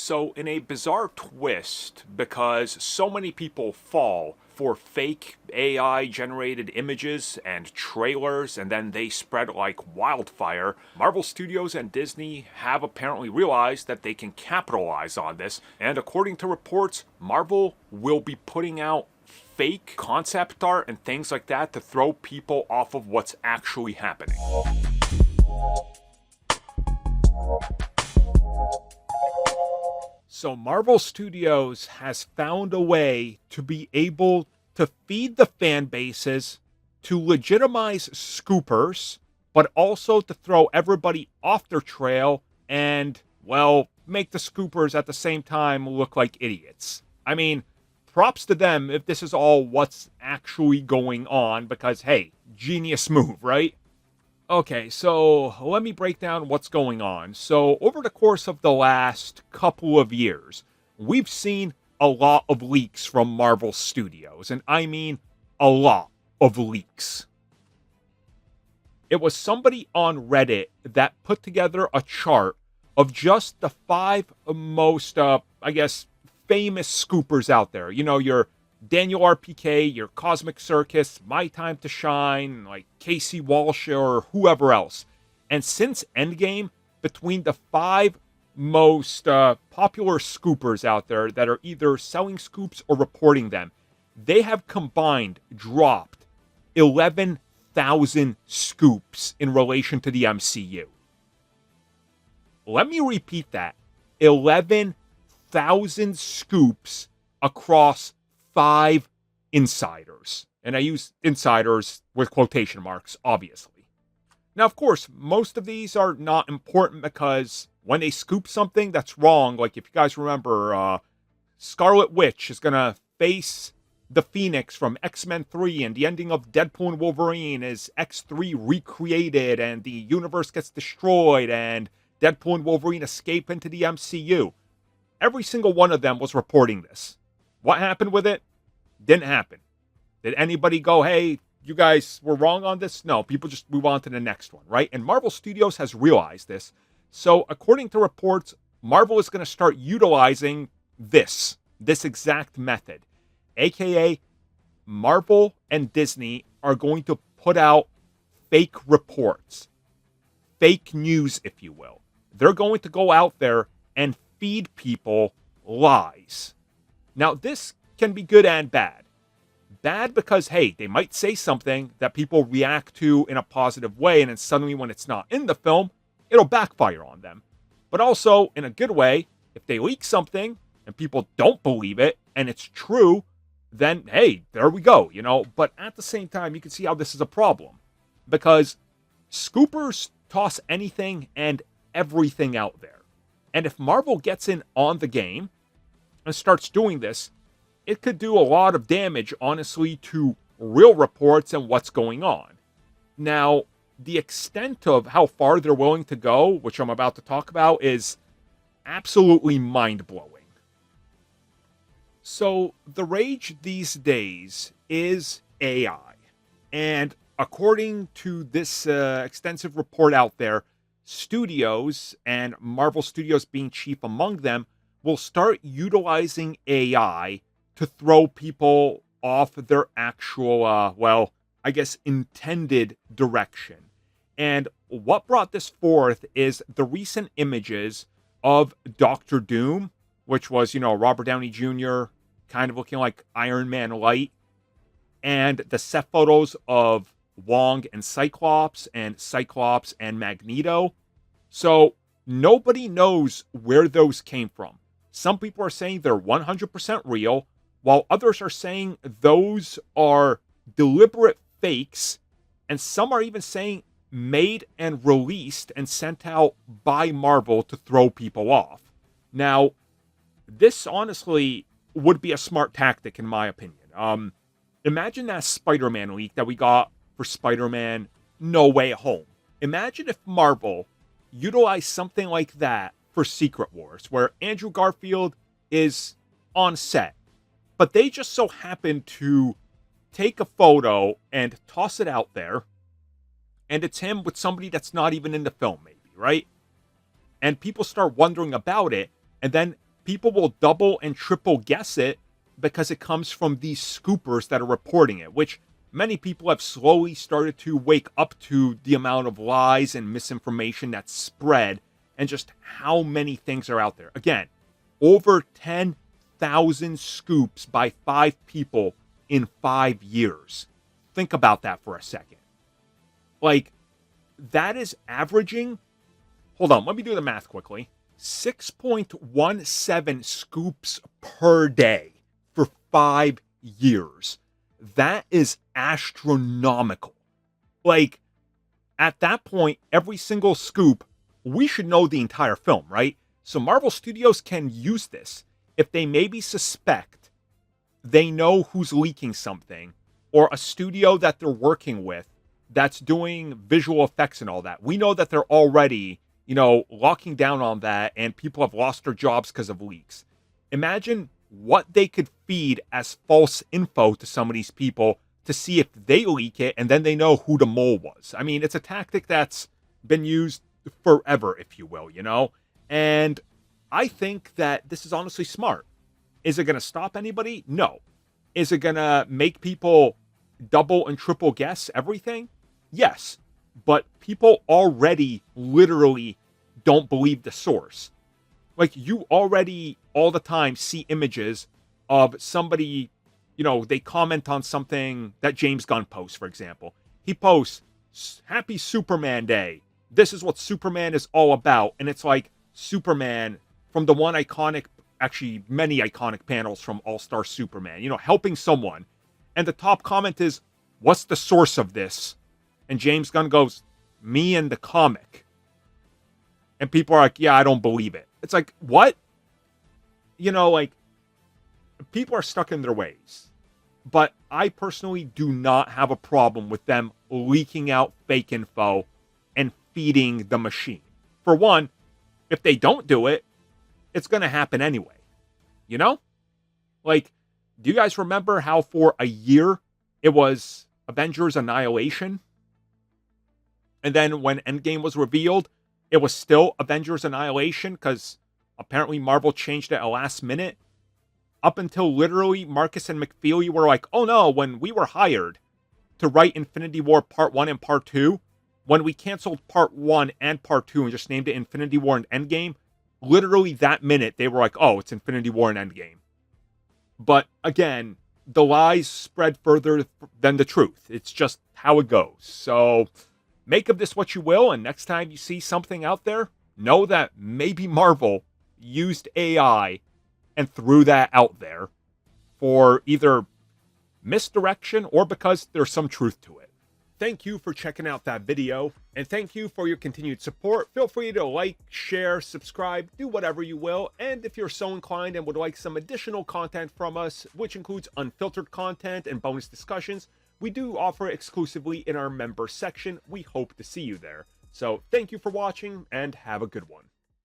So, in a bizarre twist, because so many people fall for fake AI generated images and trailers, and then they spread like wildfire, Marvel Studios and Disney have apparently realized that they can capitalize on this, and according to reports, Marvel will be putting out fake concept art and things like that to throw people off of what's actually happening. So Marvel Studios has found a way to be able to feed the fan bases, to legitimize scoopers, but also to throw everybody off their trail and, well, make the scoopers at the same time look like idiots. I mean, props to them if this is all what's actually going on, because, hey, genius move, right? Okay, so let me break down what's going on. So, over the course of the last couple of years, we've seen a lot of leaks from Marvel Studios, and I mean a lot of leaks. It was somebody on Reddit that put together a chart of just the five most, famous scoopers out there. You know, your Daniel RPK, your Cosmic Circus, My Time to Shine, like Casey Walsh or whoever else. And since Endgame, between the five most popular scoopers out there that are either selling scoops or reporting them, they have combined dropped 11,000 scoops in relation to the MCU. Let me repeat that. 11,000 scoops across five insiders. And I use insiders with quotation marks, obviously. Now, of course, most of these are not important because when they scoop something that's wrong, like if you guys remember, Scarlet Witch is going to face the Phoenix from X-Men 3, and the ending of Deadpool and Wolverine is X3 recreated, and the universe gets destroyed, and Deadpool and Wolverine escape into the MCU. Every single one of them was reporting this. What happened with it? Didn't happen. Did anybody go, hey, you guys were wrong on this? No, people just move on to the next one, right? And Marvel Studios has realized this. So according to reports, Marvel is going to start utilizing this exact method. AKA, Marvel and Disney are going to put out fake reports. Fake news, if you will. They're going to go out there and feed people lies. Now, this can be good and bad. Bad because, hey, they might say something that people react to in a positive way, and then suddenly when it's not in the film, it'll backfire on them. But also, in a good way, if they leak something and people don't believe it, and it's true, then, hey, there we go, you know? But at the same time, you can see how this is a problem. Because scoopers toss anything and everything out there. And if Marvel gets in on the game and starts doing this, it could do a lot of damage, honestly, to real reports and what's going on. Now, the extent of how far they're willing to go, which I'm about to talk about, is absolutely mind-blowing. So, the rage these days is AI. And according to this extensive report out there, studios, and Marvel Studios being chief among them, will start utilizing AI to throw people off their actual, intended direction. And what brought this forth is the recent images of Doctor Doom, which was, Robert Downey Jr., kind of looking like Iron Man light, and the set photos of Wong and Cyclops and Magneto. So nobody knows where those came from. Some people are saying they're 100% real, while others are saying those are deliberate fakes, and some are even saying made and released and sent out by Marvel to throw people off. Now, this honestly would be a smart tactic in my opinion. Imagine that Spider-Man leak that we got for Spider-Man No Way Home. Imagine if Marvel utilized something like that for Secret Wars, where Andrew Garfield is on set, but they just so happen to take a photo and toss it out there, and it's him with somebody that's not even in the film, maybe, right? And people start wondering about it, and then people will double and triple guess it because it comes from these scoopers that are reporting it, which many people have slowly started to wake up to the amount of lies and misinformation that's spread and just how many things are out there. Again, over 10,000 scoops by 5 people in 5 years. Think about that for a second. Like, that is averaging, hold on, let me do the math quickly. 6.17 scoops per day for 5 years. That is astronomical. Like, at that point, every single scoop, we should know the entire film, right? So Marvel Studios can use this if they maybe suspect they know who's leaking something, or a studio that they're working with that's doing visual effects and all that. We know that they're already, locking down on that, and people have lost their jobs because of leaks. Imagine what they could feed as false info to some of these people to see if they leak it, and then they know who the mole was. I mean, it's a tactic that's been used forever, if you will, And I think that this is honestly smart. Is it going to stop anybody? No. Is it going to make people double and triple guess everything? Yes. But people already literally don't believe the source. Like, you already all the time see images of somebody, they comment on something that James Gunn posts, for example. He posts, "Happy Superman Day. This is what Superman is all about." And it's like Superman from the one iconic, actually many iconic panels from All-Star Superman, helping someone. And the top comment is, "What's the source of this?" And James Gunn goes, "Me and the comic." And people are like, "Yeah, I don't believe it." It's like, what? People are stuck in their ways. But I personally do not have a problem with them leaking out fake info and feeding the machine. For one, if they don't do it, it's going to happen anyway. Like, do you guys remember how for a year it was Avengers Annihilation? And then when Endgame was revealed, it was still Avengers Annihilation because apparently Marvel changed it at last minute. Up until literally Marcus and McFeely were like, "Oh no, when we were hired to write Infinity War Part 1 and Part 2, when we canceled Part 1 and Part 2 and just named it Infinity War and Endgame," literally that minute they were like, "Oh, it's Infinity War and Endgame." But again, the lies spread further than the truth. It's just how it goes. So make of this what you will, and next time you see something out there, know that maybe Marvel used AI and threw that out there for either misdirection or because there's some truth to it. Thank you for checking out that video, and thank you for your continued support. Feel free to like, share, subscribe, do whatever you will, and if you're so inclined and would like some additional content from us, which includes unfiltered content and bonus discussions, we do offer it exclusively in our member section. We hope to see you there. So thank you for watching, and have a good one.